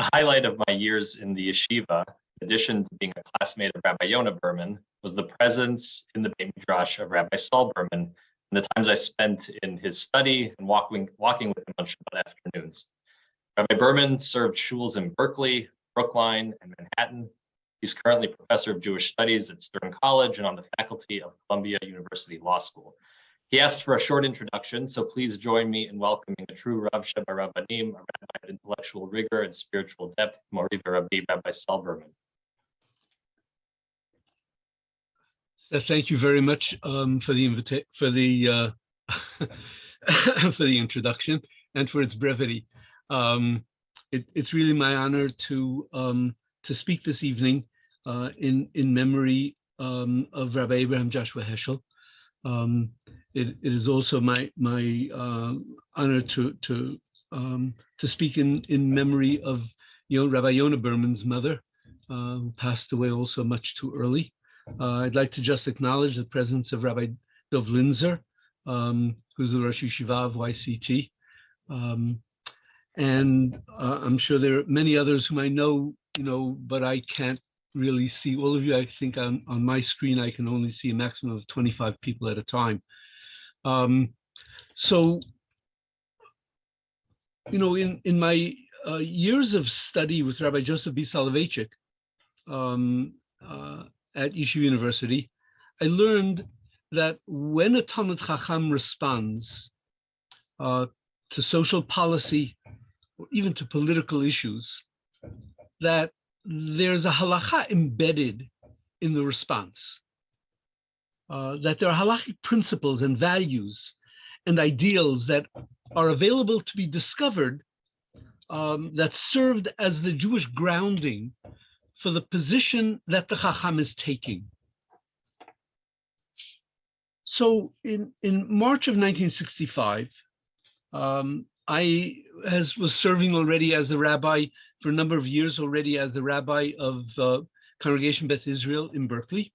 A highlight of my years in the yeshiva, in addition to being a classmate of Rabbi Berman, was the presence in the Beit Midrash of Rabbi Saul Berman and the times I spent in his study and walking with him on Shabbat afternoons. Rabbi Berman served shuls in Berkeley, Brookline, and Manhattan. He's currently professor of Jewish studies at Stern College and on the faculty of Columbia University Law School. He asked for a short introduction, so please join me in welcoming a true Rav Sheba Rabbanim, a rabbi of intellectual rigor and spiritual depth, Mori Rabbi, Rabbi Saul Berman. Seth, thank you very much for the for the introduction and for its brevity. It's really my honor to speak this evening in memory of Rabbi Abraham Joshua Heschel. It is also my honor to speak in memory of Rabbi Yonah Berman's mother, who passed away also much too early. I'd like to just acknowledge the presence of Rabbi Dov Linzer, who's the Rosh Yeshiva of YCT, and I'm sure there are many others whom I know, but I can't really see all of you. I think on my screen I can only see a maximum of 25 people at a time. So, in my years of study with Rabbi Joseph B. Soloveitchik at Yeshiva University, I learned that when a Talmid Chacham responds to social policy or even to political issues, that there's a halacha embedded in the response, that there are halachic principles and values and ideals that are available to be discovered, that served as the Jewish grounding for the position that the Chacham is taking. So in March of 1965, I was serving already as a rabbi for a number of years already as the rabbi of Congregation Beth Israel in Berkeley.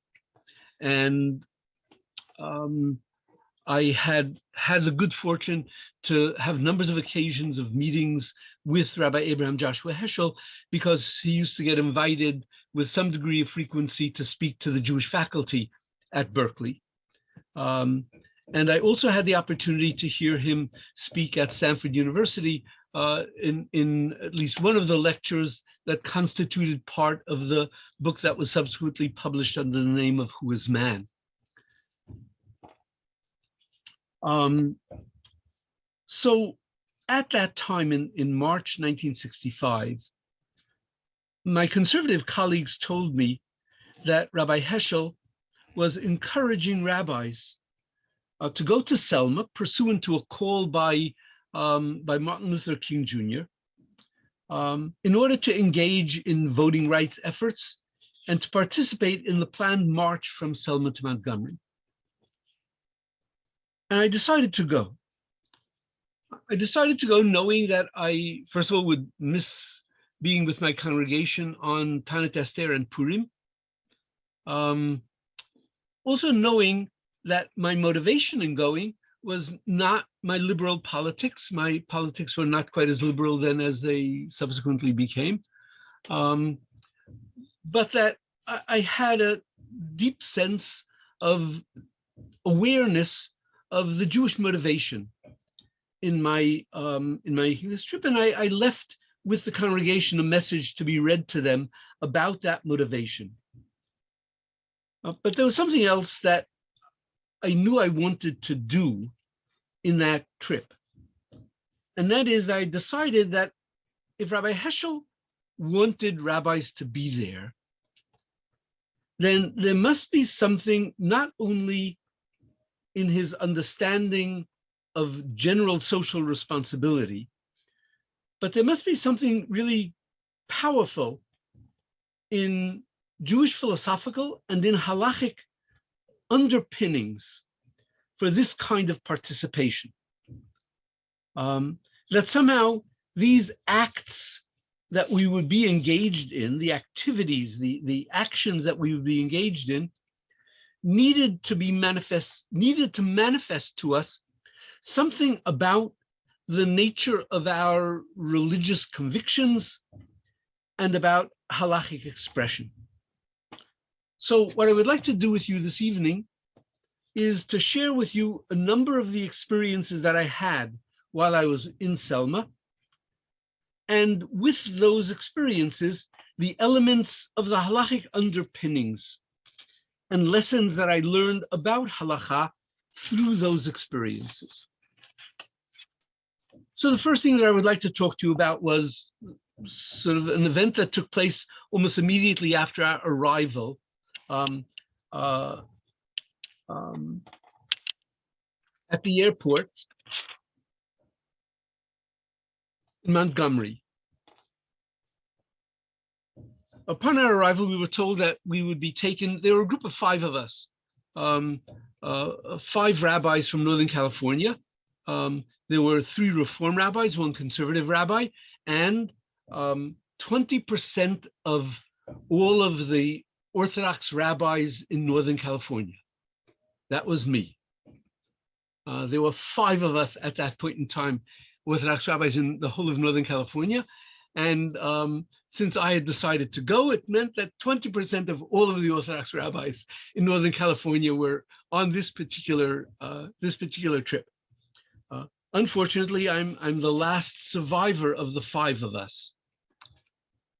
And I had the good fortune to have numbers of occasions of meetings with Rabbi Abraham Joshua Heschel, because he used to get invited with some degree of frequency to speak to the Jewish faculty at Berkeley. And I also had the opportunity to hear him speak at Stanford University in at least one of the lectures that constituted part of the book that was subsequently published under the name of Who is Man? So at that time in March 1965, my conservative colleagues told me that Rabbi Heschel was encouraging rabbis to go to Selma pursuant to a call by Martin Luther King Jr. In order to engage in voting rights efforts and to participate in the planned march from Selma to Montgomery. And I decided to go. I decided to go knowing that I, first of all, would miss being with my congregation on Tanit Esther and Purim. Also knowing that my motivation in going was not my liberal politics. My politics were not quite as liberal then as they subsequently became. But that I had a deep sense of awareness of the Jewish motivation in making this trip, and I left with the congregation a message to be read to them about that motivation. But there was something else that I knew I wanted to do in that trip, and that is that I decided that if Rabbi Heschel wanted rabbis to be there, then there must be something not only in his understanding of general social responsibility, but there must be something really powerful in Jewish philosophical and in halachic underpinnings for this kind of participation. That somehow these acts that we would be engaged in, the activities, the actions that we would be engaged in, needed to manifest to us something about the nature of our religious convictions and about halachic expression. So what I would like to do with you this evening is to share with you a number of the experiences that I had while I was in Selma. And with those experiences, the elements of the halachic underpinnings and lessons that I learned about halacha through those experiences. So the first thing that I would like to talk to you about was sort of an event that took place almost immediately after our arrival at the airport in Montgomery. Upon our arrival, we were told that we would be taken, there were a group of 5 of us, 5 rabbis from Northern California. There were 3 Reform rabbis, 1 conservative rabbi, and 20% of all of the Orthodox rabbis in Northern California. That was me. There were 5 of us at that point in time, Orthodox rabbis in the whole of Northern California. And since I had decided to go, it meant that 20% of all of the Orthodox rabbis in Northern California were on this particular trip. Unfortunately, I'm the last survivor of the 5 of us.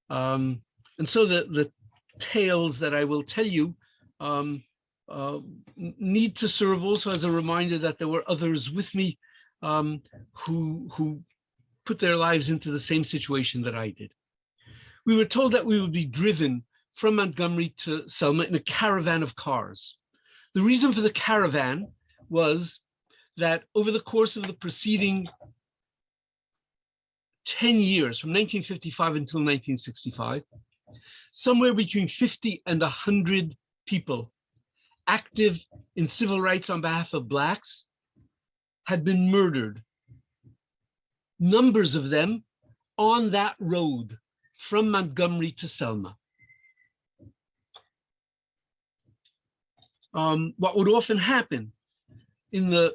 And so the tales that I will tell you need to serve also as a reminder that there were others with me who put their lives into the same situation that I did. We were told that we would be driven from Montgomery to Selma in a caravan of cars. The reason for the caravan was that over the course of the preceding 10 years, from 1955 until 1965, somewhere between 50 and 100 people active in civil rights on behalf of Blacks had been murdered. Numbers of them on that road from Montgomery to Selma. What would often happen in the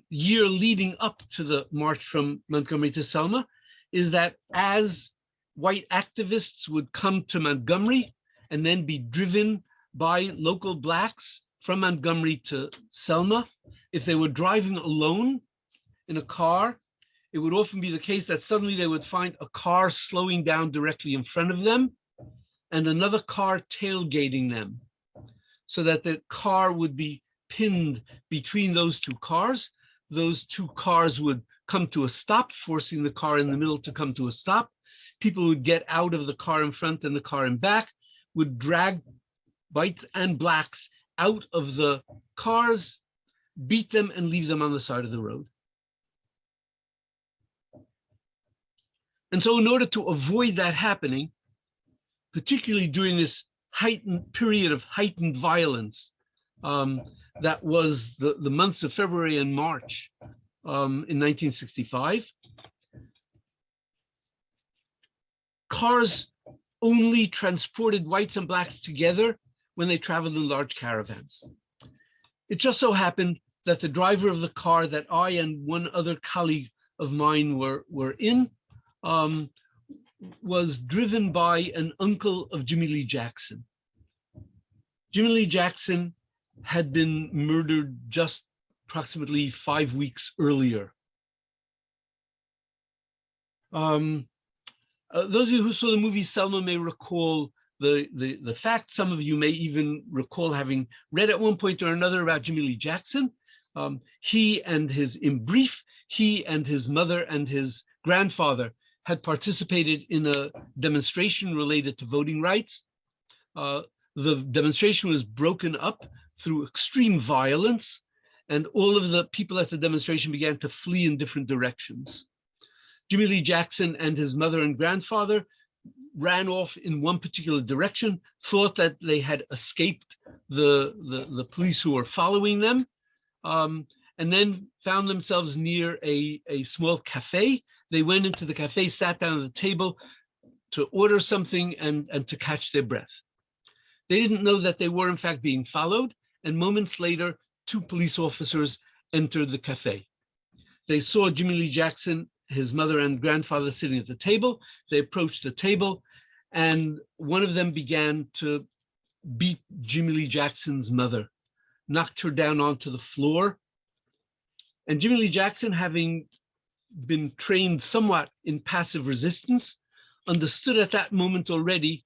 year leading up to the march from Montgomery to Selma is that as white activists would come to Montgomery and then be driven by local Blacks from Montgomery to Selma, if they were driving alone in a car, it would often be the case that suddenly they would find a car slowing down directly in front of them and another car tailgating them, so that the car would be pinned between those 2 cars. Those 2 cars would come to a stop, forcing the car in the middle to come to a stop. People would get out of the car in front and the car in back, would drag whites and Blacks out of the cars, beat them, and leave them on the side of the road. And so in order to avoid that happening, particularly during this heightened period of heightened violence, that was the months of February and March in 1965, cars only transported whites and Blacks together when they traveled in large caravans. It just so happened that the driver of the car that I and one other colleague of mine were in was driven by an uncle of Jimmy Lee Jackson. Jimmy Lee Jackson had been murdered just approximately 5 weeks earlier. Those of you who saw the movie Selma may recall the fact. Some of you may even recall having read at one point or another about Jimmy Lee Jackson. He and his mother and his grandfather had participated in a demonstration related to voting rights. The demonstration was broken up through extreme violence, and all of the people at the demonstration began to flee in different directions. Jimmy Lee Jackson and his mother and grandfather ran off in one particular direction, thought that they had escaped the police who were following them, and then found themselves near a small cafe. They went into the cafe, sat down at the table to order something and to catch their breath. They didn't know that they were in fact being followed, and moments later, 2 police officers entered the cafe. They saw Jimmy Lee Jackson, his mother and grandfather sitting at the table. They approached the table and one of them began to beat Jimmy Lee Jackson's mother, knocked her down onto the floor. And Jimmy Lee Jackson, having been trained somewhat in passive resistance, understood at that moment already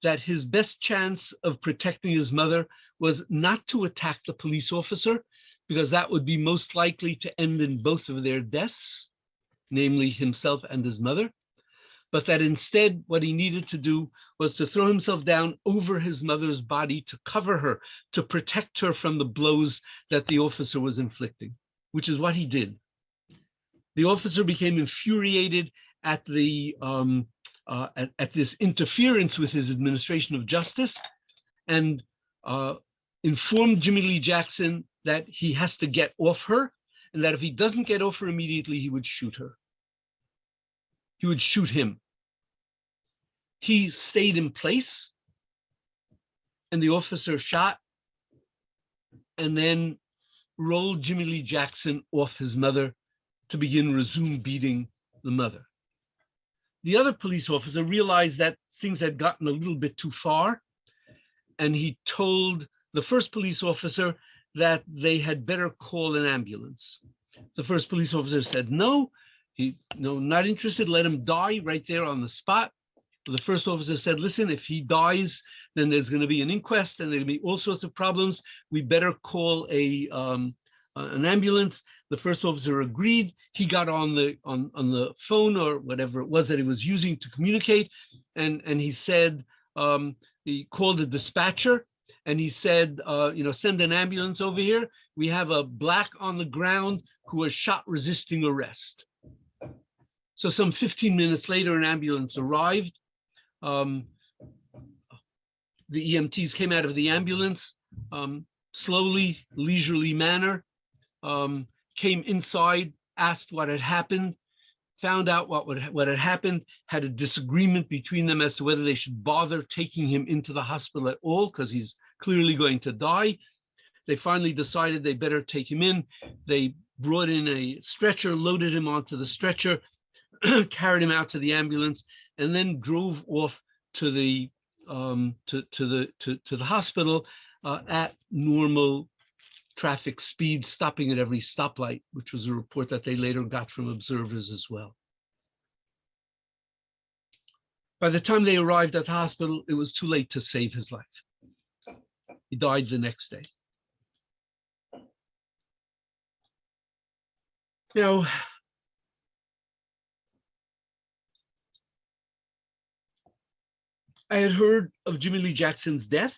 that his best chance of protecting his mother was not to attack the police officer, because that would be most likely to end in both of their deaths, namely himself and his mother, but that instead what he needed to do was to throw himself down over his mother's body to cover her, to protect her from the blows that the officer was inflicting, which is what he did. The officer became infuriated at the at this interference with his administration of justice, and informed Jimmy Lee Jackson that he has to get off her, and that if he doesn't get off her immediately, he would shoot her. He would shoot him. He stayed in place, and the officer shot, and then rolled Jimmy Lee Jackson off his mother to resume beating the mother. The other police officer realized that things had gotten a little bit too far, and he told the first police officer that they had better call an ambulance. The first police officer said no, not interested, let him die right there on the spot. The first officer said, listen, if he dies, then there's going to be an inquest and there'll be all sorts of problems. We better call an ambulance. The first officer agreed. He got on the phone or whatever it was that he was using to communicate, and he said, he called a dispatcher, and he said, send an ambulance over here. We have a black on the ground who was shot resisting arrest. So some 15 minutes later, an ambulance arrived. The EMTs came out of the ambulance, slowly, leisurely manner, came inside, asked what had happened, found out what had happened, had a disagreement between them as to whether they should bother taking him into the hospital at all, because he's clearly going to die. They finally decided they better take him in. They brought in a stretcher, loaded him onto the stretcher, carried him out to the ambulance, and then drove off to the hospital at normal traffic speed, stopping at every stoplight, which was a report that they later got from observers as well. By the time they arrived at the hospital, it was too late to save his life. He died the next day. Now, I had heard of Jimmy Lee Jackson's death.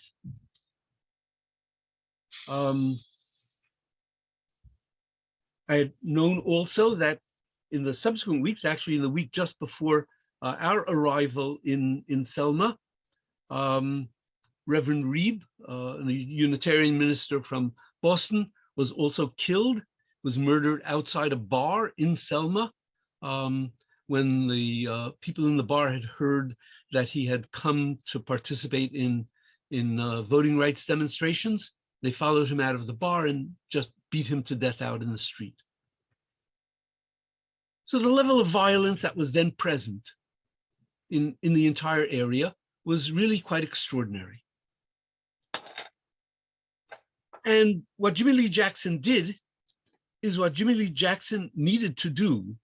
I had known also that in the subsequent weeks, actually in the week just before our arrival in Selma, Reverend Reeb, a Unitarian minister from Boston, was also killed, was murdered outside a bar in Selma when the people in the bar had heard that he had come to participate in voting rights demonstrations. They followed him out of the bar and just beat him to death out in the street. So the level of violence that was then present in the entire area was really quite extraordinary. And what Jimmy Lee Jackson did is what Jimmy Lee Jackson needed to do,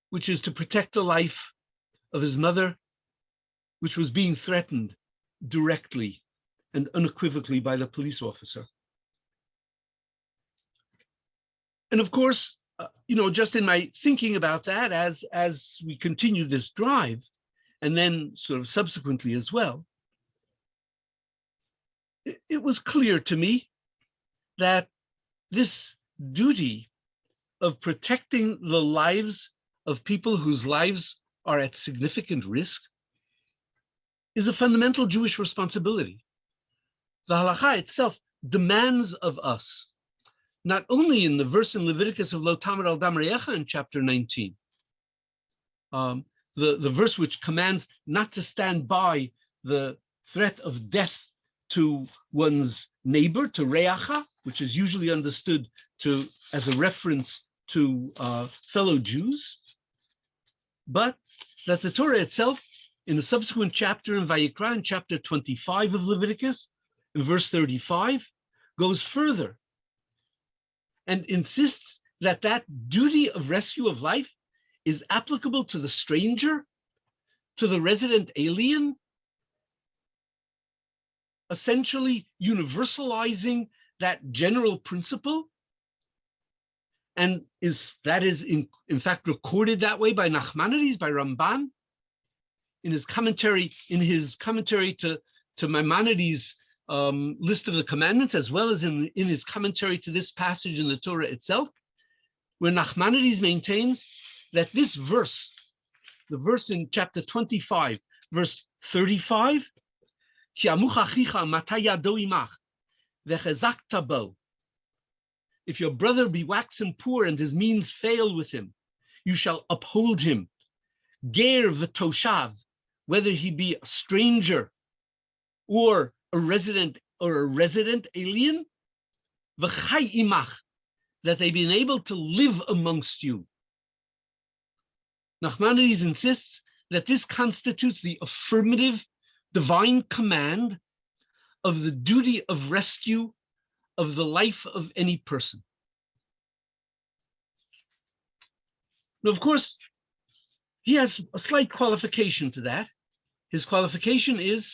which is to protect the life of his mother, which was being threatened directly and unequivocally by the police officer. And of course, just in my thinking about that, as we continue this drive, and then sort of subsequently as well, it was clear to me that this duty of protecting the lives of people whose lives are at significant risk is a fundamental Jewish responsibility. The halakha itself demands of us, not only in the verse in Leviticus of Lo Tamer al Dam Re'echa in chapter 19, the verse which commands not to stand by the threat of death to one's neighbor, to re'acha, which is usually understood as a reference to fellow Jews, but that the Torah itself in a subsequent chapter in Vayikra, in chapter 25 of Leviticus, in verse 35, goes further and insists that that duty of rescue of life is applicable to the stranger, to the resident alien, essentially universalizing that general principle, and that is in fact recorded that way by Nachmanides, by Ramban, in his commentary to Maimonides' list of the commandments, as well as in his commentary to this passage in the Torah itself, where Nachmanides maintains that this verse, the verse in chapter 25, verse 35, if your brother be waxen poor and his means fail with him, you shall uphold him. Ger v'toshav, whether he be a stranger or a resident alien, v'chai imach, that they be able to live amongst you. Nachmanides insists that this constitutes the affirmative divine command of the duty of rescue of the life of any person. Now, of course, he has a slight qualification to that. His qualification is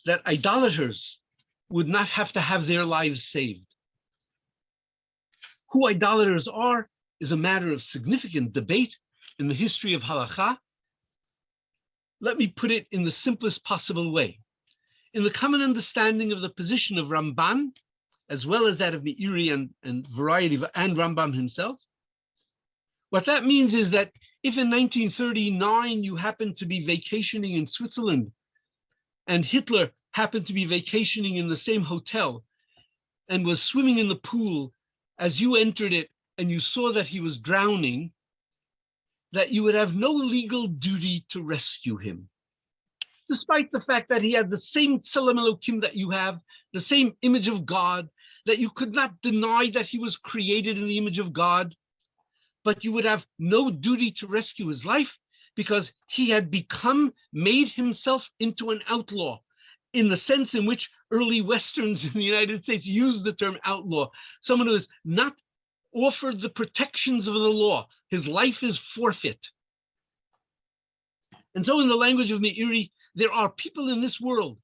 that idolaters would not have to have their lives saved. Who idolaters are is a matter of significant debate in the history of Halakha. Let me put it in the simplest possible way. In the common understanding of the position of Ramban, as well as that of Meiri and variety of, and Rambam himself, what that means is that if in 1939 you happened to be vacationing in Switzerland and Hitler happened to be vacationing in the same hotel and was swimming in the pool as you entered it and you saw that he was drowning, that you would have no legal duty to rescue him, despite the fact that he had the same Tzelem Elokim that you have, the same image of God, that you could not deny that he was created in the image of God, but you would have no duty to rescue his life because he had made himself into an outlaw, in the sense in which early Westerns in the United States used the term outlaw, someone who is not offered the protections of the law. His life is forfeit. And so in the language of Meiri, there are people in this world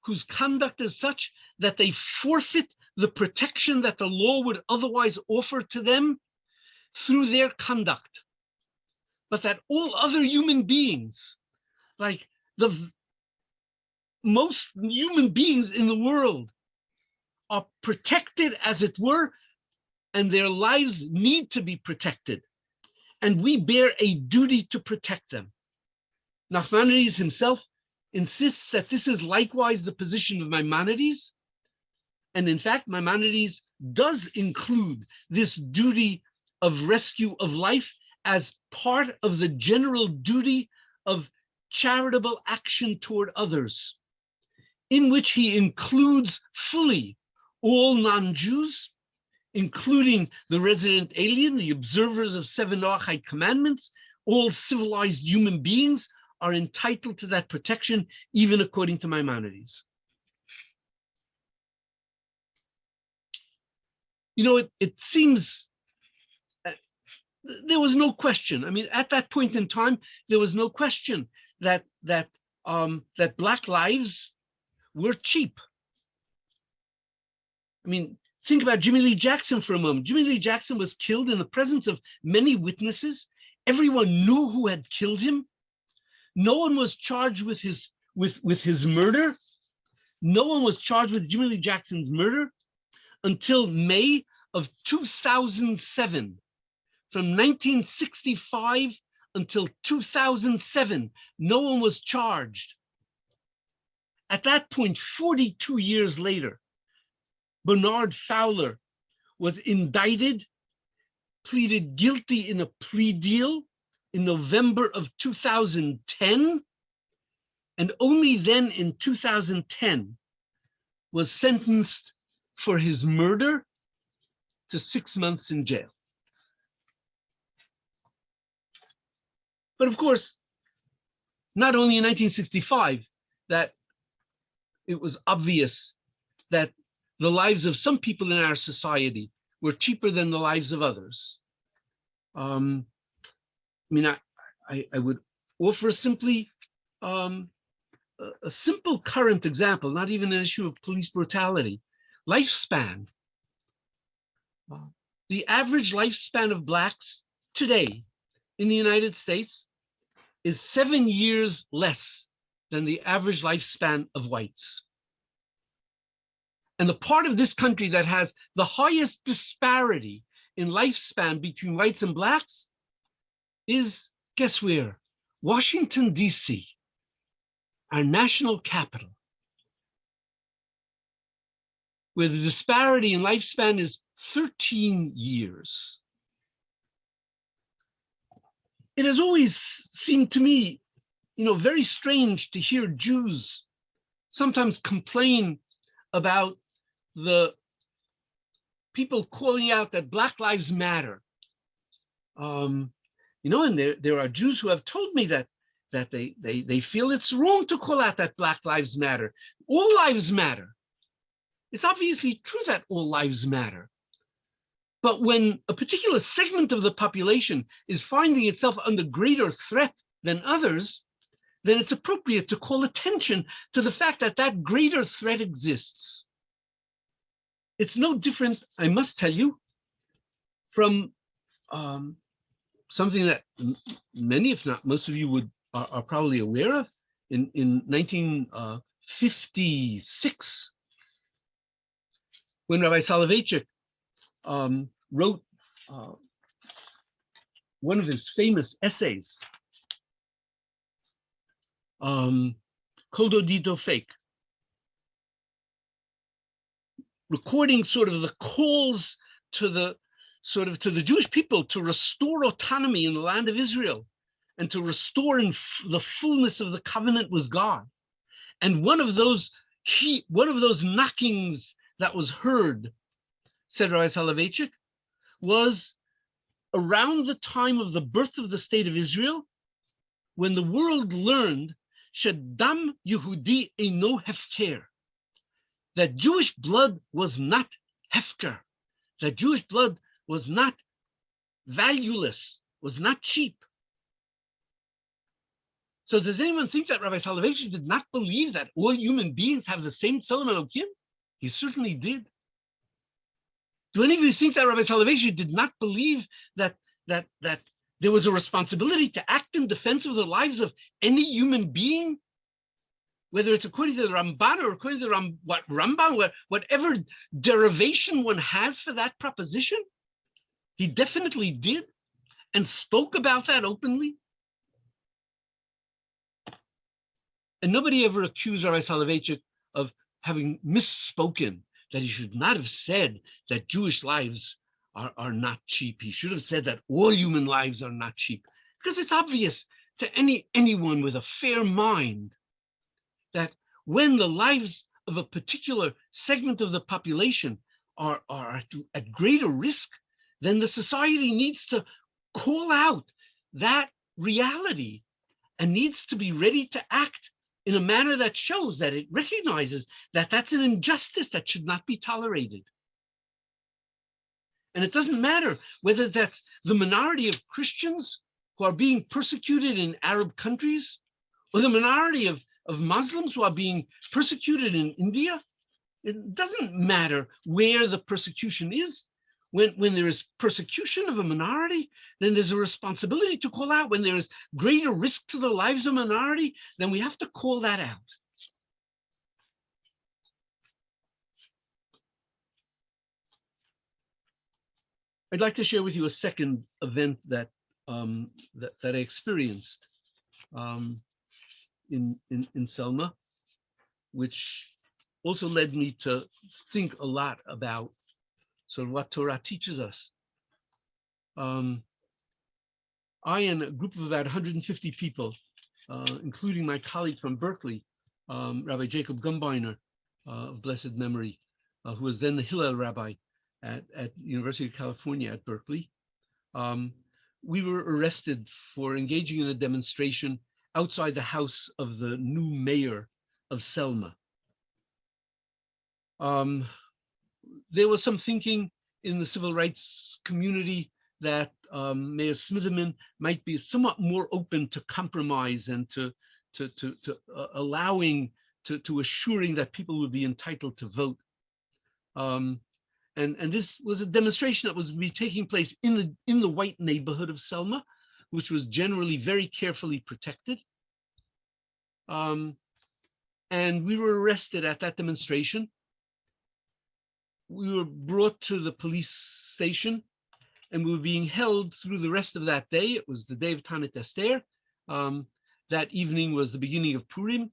whose conduct is such that they forfeit the protection that the law would otherwise offer to them through their conduct. But that all other human beings, like the most human beings in the world, are protected, as it were, and their lives need to be protected. And we bear a duty to protect them. Nachmanides himself insists that this is likewise the position of Maimonides. And in fact, Maimonides does include this duty of rescue of life as part of the general duty of charitable action toward others, in which he includes fully all non-Jews, including the resident alien, the observers of 7 Noachite commandments. All civilized human beings are entitled to that protection, even according to Maimonides. You know, it seems there was no question. I mean, at that point in time, there was no question that Black lives were cheap. I mean, think about Jimmy Lee Jackson for a moment. Jimmy Lee Jackson was killed in the presence of many witnesses. Everyone knew who had killed him. No one was charged with his murder. No one was charged with Jimmy Lee Jackson's murder until May of 2007. From 1965 until 2007, no one was charged. At that point, 42 years later, Bernard Fowler was indicted, pleaded guilty in a plea deal in November of 2010, and only then in 2010 was sentenced for his murder to 6 months in jail. But of course, not only in 1965 that it was obvious that the lives of some people in our society were cheaper than the lives of others. I would offer simply a simple current example, not even an issue of police brutality. Lifespan. The average lifespan of Blacks today in the United States is 7 years less than the average lifespan of whites. And the part of this country that has the highest disparity in lifespan between whites and Blacks is, guess where? Washington, D.C., our national capital, where the disparity in lifespan is 13 years. It has always seemed to me, very strange to hear Jews sometimes complain about the people calling out that Black Lives Matter. And there are Jews who have told me that they feel it's wrong to call out that Black Lives Matter. All lives matter. It's obviously true that all lives matter. But when a particular segment of the population is finding itself under greater threat than others, then it's appropriate to call attention to the fact that that greater threat exists. It's no different, I must tell you, from something that many, if not most of you are probably aware of. In 1956, when Rabbi Soloveitchik wrote one of his famous essays, Kol Dodito Fake, recording sort of the calls to the Jewish people to restore autonomy in the land of Israel and to restore the fullness of the covenant with God. And one of those knockings that was heard, said Rabbi Soloveitchik, was around the time of the birth of the state of Israel, when the world learned Shedam Yehudi Eino Hefker, that Jewish blood was not hefker, that Jewish blood was not valueless, was not cheap. So does anyone think that Rabbi Soloveitchik did not believe that all human beings have the same Tzelem Elokim? He certainly did. Do any of you think that Rabbi Soloveitchik did not believe that there was a responsibility to act in defense of the lives of any human being? Whether it's according to the Ramban or according to the Rambam, whatever derivation one has for that proposition, he definitely did and spoke about that openly. And nobody ever accused Rabbi Soloveitchik of having misspoken, that he should not have said that Jewish lives are not cheap. He should have said that all human lives are not cheap, because it's obvious to anyone with a fair mind that when the lives of a particular segment of the population are at greater risk, then the society needs to call out that reality and needs to be ready to act in a manner that shows that it recognizes that that's an injustice that should not be tolerated. And it doesn't matter whether that's the minority of Christians who are being persecuted in Arab countries, or the minority of Muslims who are being persecuted in India. It doesn't matter where the persecution is. When there is persecution of a minority, then there's a responsibility to call out. When there is greater risk to the lives of a minority, then we have to call that out. I'd like to share with you a second event that I experienced in Selma, which also led me to think a lot about sort of what Torah teaches us. I and a group of about 150 people, including my colleague from Berkeley, Rabbi Jacob Gumbiner, of blessed memory, who was then the Hillel rabbi at University of California at Berkeley. We were arrested for engaging in a demonstration outside the house of the new mayor of Selma. There was some thinking in the civil rights community that Mayor Smitherman might be somewhat more open to compromise and to allowing, to assuring that people would be entitled to vote. And this was a demonstration that was be taking place in the white neighborhood of Selma, which was generally very carefully protected. And we were arrested at that demonstration. We were brought to the police station and we were being held through the rest of that day. It was the day of Tanit Esther. That evening was the beginning of Purim.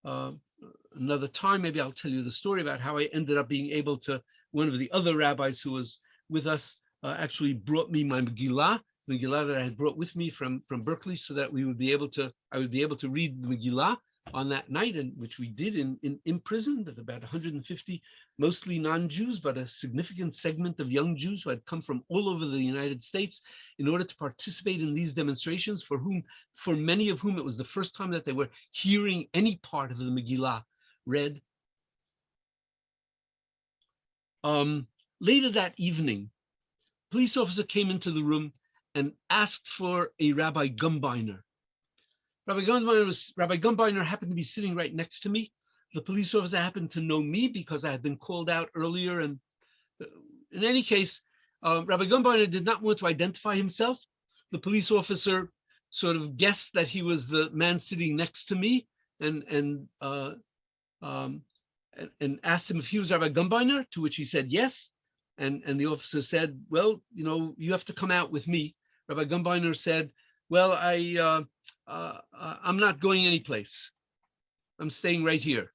Another time, maybe I'll tell you the story about how I ended up being able to, one of the other rabbis who was with us actually brought me my Megillah that I had brought with me from Berkeley, so that I would be able to read the Megillah on that night, and which we did in prison with about 150, mostly non-Jews, but a significant segment of young Jews who had come from all over the United States in order to participate in these demonstrations, for many of whom it was the first time that they were hearing any part of the Megillah read. Later that evening, a police officer came into the room and asked for a Rabbi Gumbiner. Rabbi Gumbiner happened to be sitting right next to me. The police officer happened to know me because I had been called out earlier. And in any case, Rabbi Gumbiner did not want to identify himself. The police officer sort of guessed that he was the man sitting next to me, and asked him if he was Rabbi Gumbiner, to which he said yes. And the officer said, well, you have to come out with me. Rabbi Gumbiner said, well, I'm not going anyplace. I'm staying right here.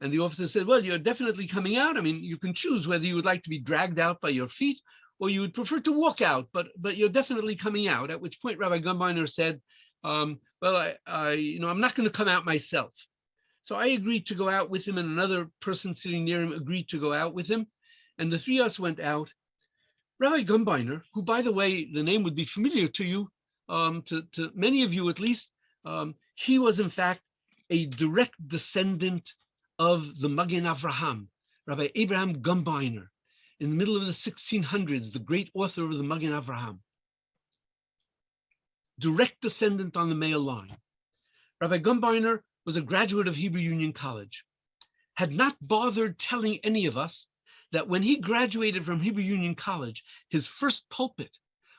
And the officer said, well, you're definitely coming out. I mean, you can choose whether you would like to be dragged out by your feet or you would prefer to walk out, but you're definitely coming out. At which point Rabbi Gumbiner said, well, I'm not going to come out myself. So I agreed to go out with him, and another person sitting near him agreed to go out with him. And the three of us went out. Rabbi Gumbiner, who, by the way, the name would be familiar to you, to many of you at least, he was in fact a direct descendant of the Magen Avraham, Rabbi Abraham Gumbiner, in the middle of the 1600s, the great author of the Magen Avraham. Direct descendant on the male line. Rabbi Gumbiner was a graduate of Hebrew Union College, had not bothered telling any of us that when he graduated from Hebrew Union College, his first pulpit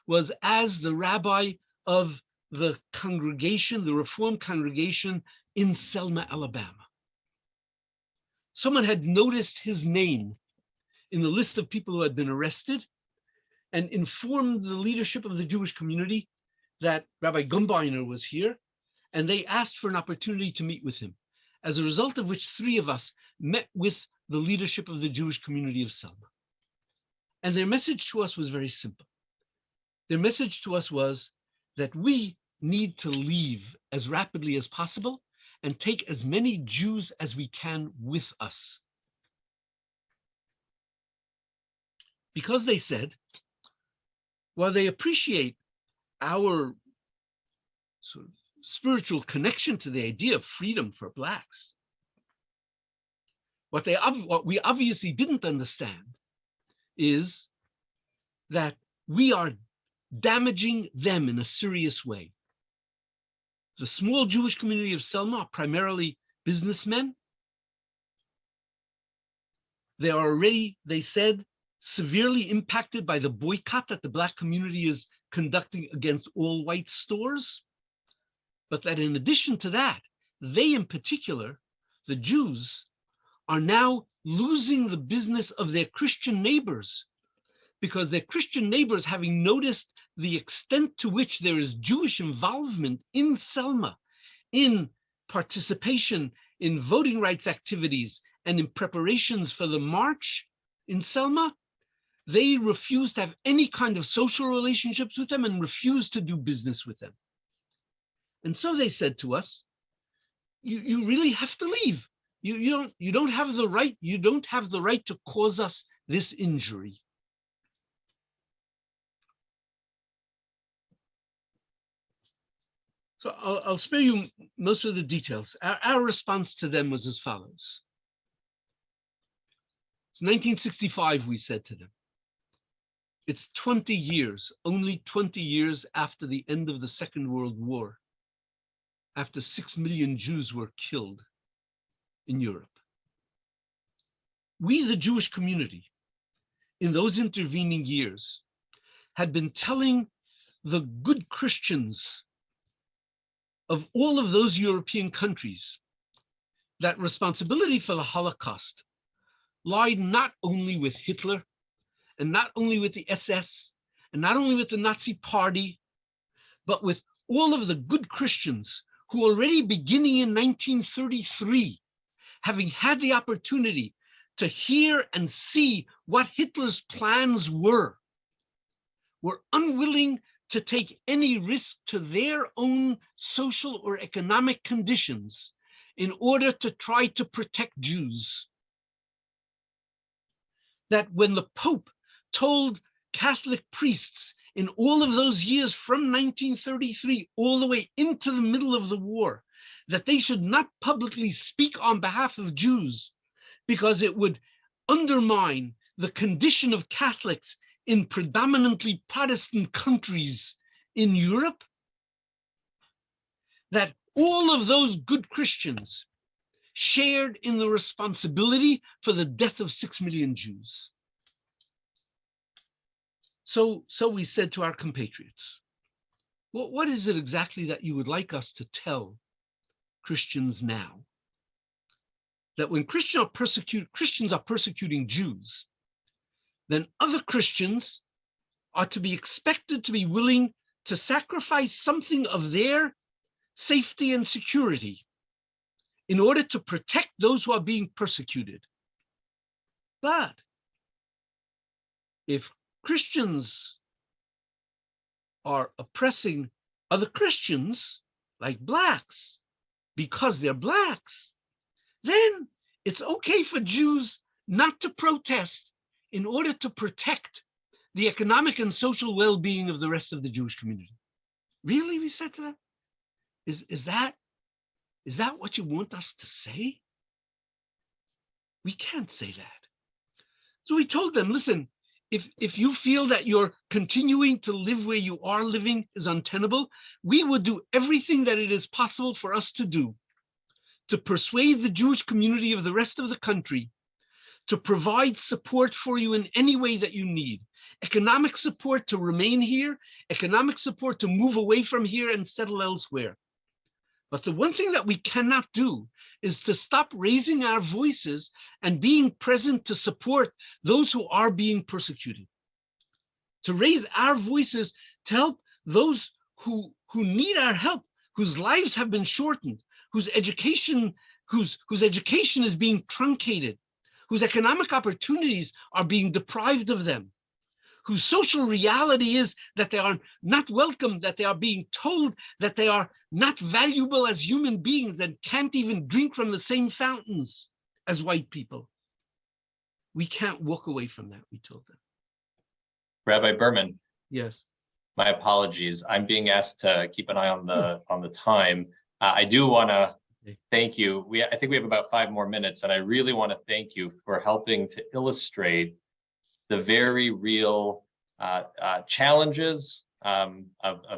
was as the rabbi of the congregation, the Reform congregation in Selma, Alabama. Someone had noticed his name in the list of people who had been arrested and informed the leadership of the Jewish community that Rabbi Gumbiner was here, and they asked for an opportunity to meet with him, as a result of which three of us met with the leadership of the Jewish community of Selma. And their message to us was very simple. Their message to us was that we need to leave as rapidly as possible and take as many Jews as we can with us. Because they said, while they appreciate our sort of spiritual connection to the idea of freedom for Blacks, what we obviously didn't understand is that we are damaging them in a serious way. The small Jewish community of Selma are primarily businessmen. They are already, they said, severely impacted by the boycott that the Black community is conducting against all white stores. But that in addition to that, they in particular, the Jews, are now losing the business of their Christian neighbors, because their Christian neighbors, having noticed the extent to which there is Jewish involvement in Selma, in participation in voting rights activities and in preparations for the march in Selma, they refuse to have any kind of social relationships with them and refuse to do business with them. And so they said to us, you really have to leave. You don't have the right, to cause us this injury. So I'll spare you most of the details. Our response to them was as follows. It's 1965, we said to them. It's 20 years, only 20 years after the end of the Second World War, after 6 million Jews were killed in Europe. We, the Jewish community, in those intervening years, had been telling the good Christians of all of those European countries that responsibility for the Holocaust lied not only with Hitler and not only with the SS and not only with the Nazi Party, but with all of the good Christians who already beginning in 1933, having had the opportunity to hear and see what Hitler's plans were unwilling to take any risk to their own social or economic conditions in order to try to protect Jews. That when the Pope told Catholic priests in all of those years from 1933 all the way into the middle of the war, that they should not publicly speak on behalf of Jews because it would undermine the condition of Catholics in predominantly Protestant countries in Europe, that all of those good Christians shared in the responsibility for the death of 6 million Jews. So we said to our compatriots, well, what is it exactly that you would like us to tell Christians now? That when Christians are persecuting Jews, then other Christians are to be expected to be willing to sacrifice something of their safety and security in order to protect those who are being persecuted. But if Christians are oppressing other Christians, like blacks, because they're blacks, then it's okay for Jews not to protest in order to protect the economic and social well-being of the rest of the Jewish community. Really, we said to them? Is that what you want us to say? We can't say that. So we told them, listen, if you feel that you're continuing to live where you are living is untenable, we would do everything that it is possible for us to do to persuade the Jewish community of the rest of the country to provide support for you in any way that you need. Economic support to remain here, economic support to move away from here and settle elsewhere. But the one thing that we cannot do is to stop raising our voices and being present to support those who are being persecuted. To raise our voices to help those who need our help, whose lives have been shortened, whose education is being truncated, whose economic opportunities are being deprived of them, whose social reality is that they are not welcome, that they are being told that they are not valuable as human beings and can't even drink from the same fountains as white people. We can't walk away from that, we told them. Rabbi Berman. Yes. My apologies. I'm being asked to keep an eye on the time. I do want to thank you. I think we have about 5 more minutes, and I really want to thank you for helping to illustrate the very real challenges of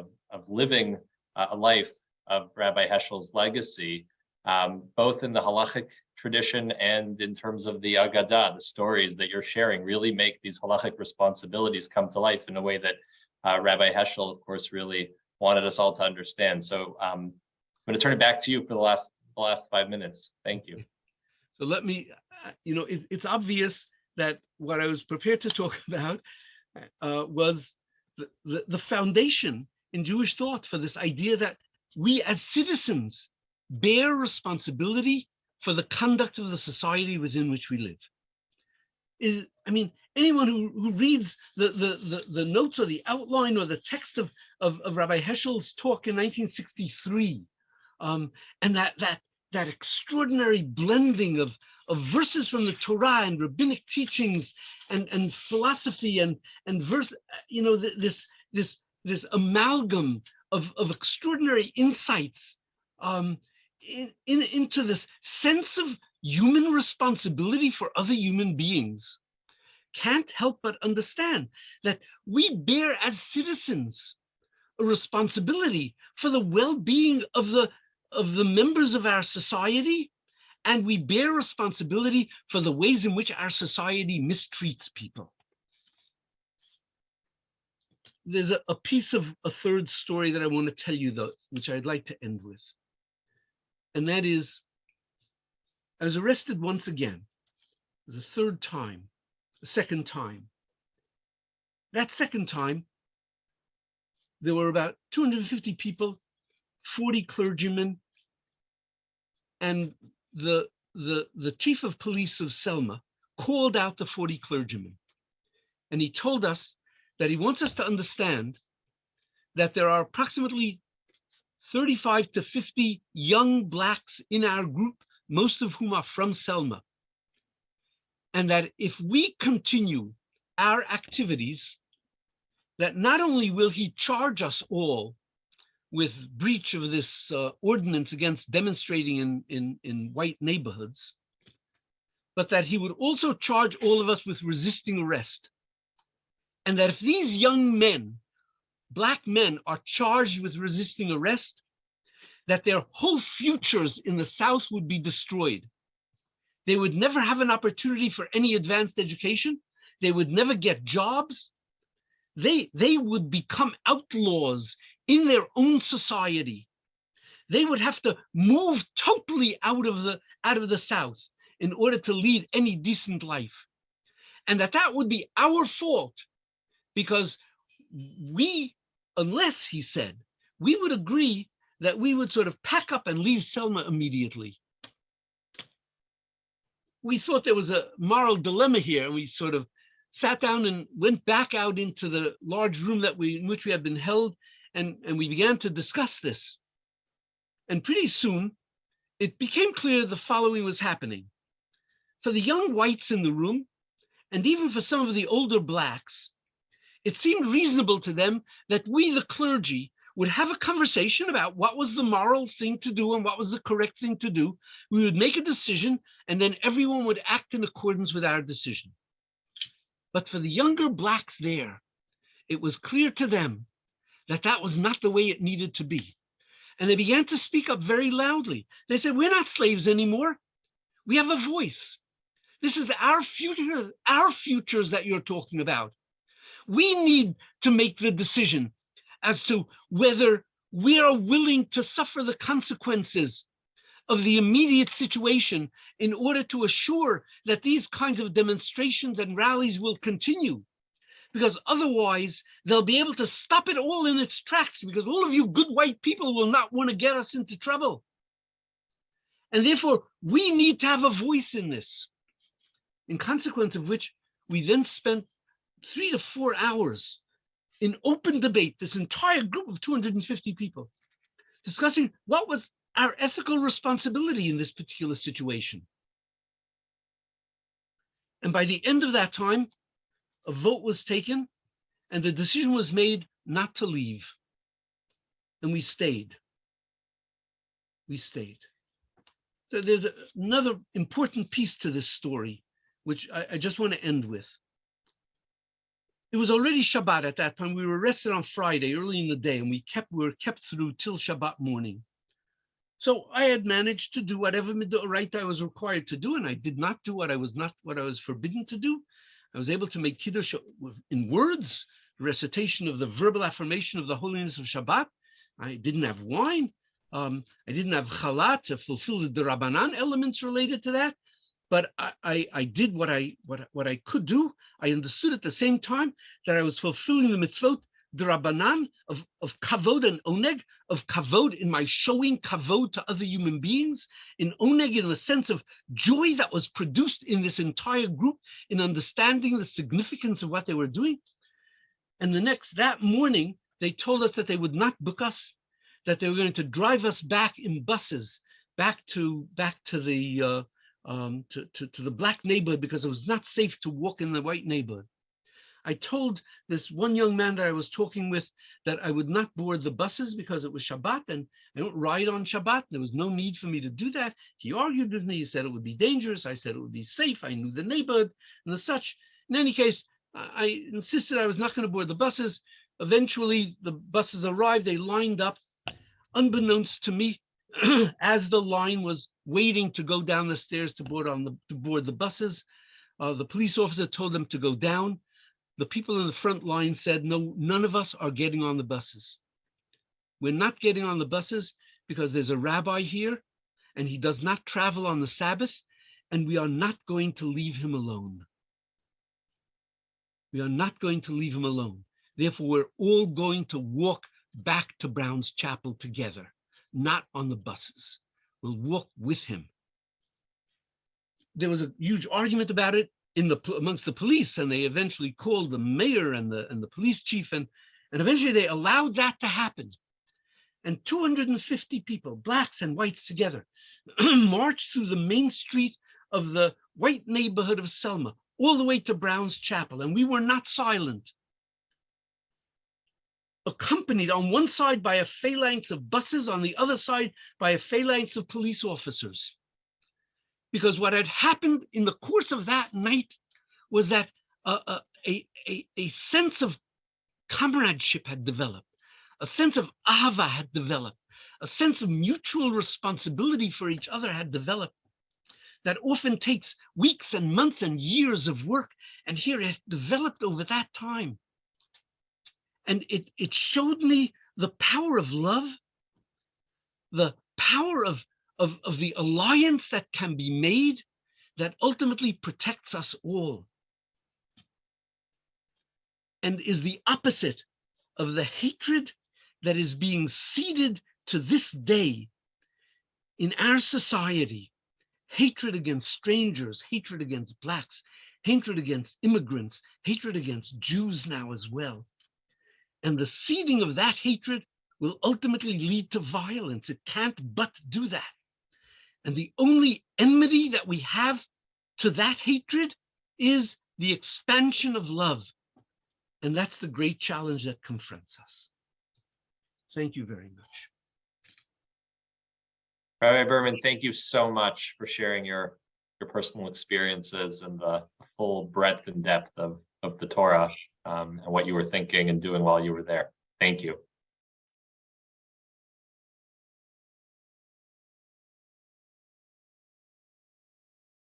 living a life of Rabbi Heschel's legacy, both in the Halachic tradition and in terms of the Agadah. The stories that you're sharing really make these Halachic responsibilities come to life in a way that Rabbi Heschel, of course, really wanted us all to understand. So I'm going to turn it back to you for the last 5 minutes. Thank you. So let me, it's obvious that what I was prepared to talk about was the foundation in Jewish thought for this idea that we as citizens bear responsibility for the conduct of the society within which we live. Anyone who reads the notes or the outline or the text of Rabbi Heschel's talk in 1963, and that extraordinary blending of verses from the Torah and rabbinic teachings and philosophy and verse, this amalgam of extraordinary insights into this sense of human responsibility for other human beings, can't help but understand that we bear as citizens a responsibility for the well-being of the members of our society, and we bear responsibility for the ways in which our society mistreats people. There's a piece of a third story that I want to tell you, though, which I'd like to end with. And that is, I was arrested once again. It was a third time, a second time. That second time, there were about 250 people, 40 clergymen, and the chief of police of Selma called out the 40 clergymen. And he told us that he wants us to understand that there are approximately 35 to 50 young Blacks in our group, most of whom are from Selma. And that if we continue our activities, that not only will he charge us all with breach of this ordinance against demonstrating in white neighborhoods, but that he would also charge all of us with resisting arrest. And that if these young men, Black men, are charged with resisting arrest, that their whole futures in the South would be destroyed. They would never have an opportunity for any advanced education. They would never get jobs. They would become outlaws in their own society. They would have to move totally out of the South in order to lead any decent life. And that would be our fault, because we, unless, he said, we would agree that we would sort of pack up and leave Selma immediately. We thought there was a moral dilemma here, and we sort of sat down and went back out into the large room in which we had been held, and we began to discuss this. And pretty soon, it became clear the following was happening. For the young whites in the room, and even for some of the older Blacks, it seemed reasonable to them that we, the clergy, would have a conversation about what was the moral thing to do and what was the correct thing to do. We would make a decision, and then everyone would act in accordance with our decision. But for the younger Blacks there, it was clear to them that that was not the way it needed to be. And they began to speak up very loudly. They said, we're not slaves anymore. We have a voice. This is our future, our futures that you're talking about. We need to make the decision as to whether we are willing to suffer the consequences of the immediate situation in order to assure that these kinds of demonstrations and rallies will continue. Because otherwise, they'll be able to stop it all in its tracks, because all of you good white people will not want to get us into trouble. And therefore, we need to have a voice in this. In consequence of which, we then spent 3 to 4 hours in open debate, this entire group of 250 people, discussing what was our ethical responsibility in this particular situation. And by the end of that time, a vote was taken, and the decision was made not to leave. And we stayed. We stayed. So there's another important piece to this story, which I just want to end with. It was already Shabbat at that time. We were arrested on Friday, early in the day, and we were kept through till Shabbat morning. So I had managed to do whatever right I was required to do, and I did not do what I was forbidden to do. I was able to make Kiddush in words, recitation of the verbal affirmation of the holiness of Shabbat. I didn't have wine. I didn't have challah to fulfill the Rabbanan elements related to that. But I did what I could do. I understood at the same time that I was fulfilling the mitzvot, the Rabbanan of kavod and oneg, of kavod in my showing kavod to other human beings, in oneg in the sense of joy that was produced in this entire group, in understanding the significance of what they were doing. And that morning, they told us that they would not book us, that they were going to drive us back in buses, back to the Black neighborhood, because it was not safe to walk in the white neighborhood. I told this one young man that I was talking with that I would not board the buses because it was Shabbat and I don't ride on Shabbat. There was no need for me to do that. He argued with me. He said it would be dangerous. I said it would be safe. I knew the neighborhood and the such. In any case, I insisted I was not going to board the buses. Eventually, the buses arrived. They lined up. Unbeknownst to me, as the line was waiting to go down the stairs to board the buses, the police officer told them to go down. The people in the front line said, no, none of us are getting on the buses. We're not getting on the buses because there's a rabbi here and he does not travel on the Sabbath, and we are not going to leave him alone. We are not going to leave him alone. Therefore, we're all going to walk back to Brown's Chapel together, not on the buses. We'll walk with him. There was a huge argument about it amongst the police, and they eventually called the mayor and the police chief, and eventually they allowed that to happen. And 250 people, blacks and whites together, marched through the main street of the white neighborhood of Selma, all the way to Brown's Chapel, and we were not silent. Accompanied on one side by a phalanx of buses, on the other side by a phalanx of police officers. Because what had happened in the course of that night was that a sense of comradeship had developed, a sense of ahava had developed, a sense of mutual responsibility for each other had developed that often takes weeks and months and years of work. And here it developed over that time. And it showed me the power of love, the power of the alliance that can be made that ultimately protects us all, and is the opposite of the hatred that is being seeded to this day in our society. Hatred against strangers, hatred against blacks, hatred against immigrants, hatred against Jews now as well. And the seeding of that hatred will ultimately lead to violence. It can't but do that. And the only enmity that we have to that hatred is the expansion of love. And that's the great challenge that confronts us. Thank you very much. Rabbi Berman, thank you so much for sharing your personal experiences and the full breadth and depth of the Torah and what you were thinking and doing while you were there. Thank you.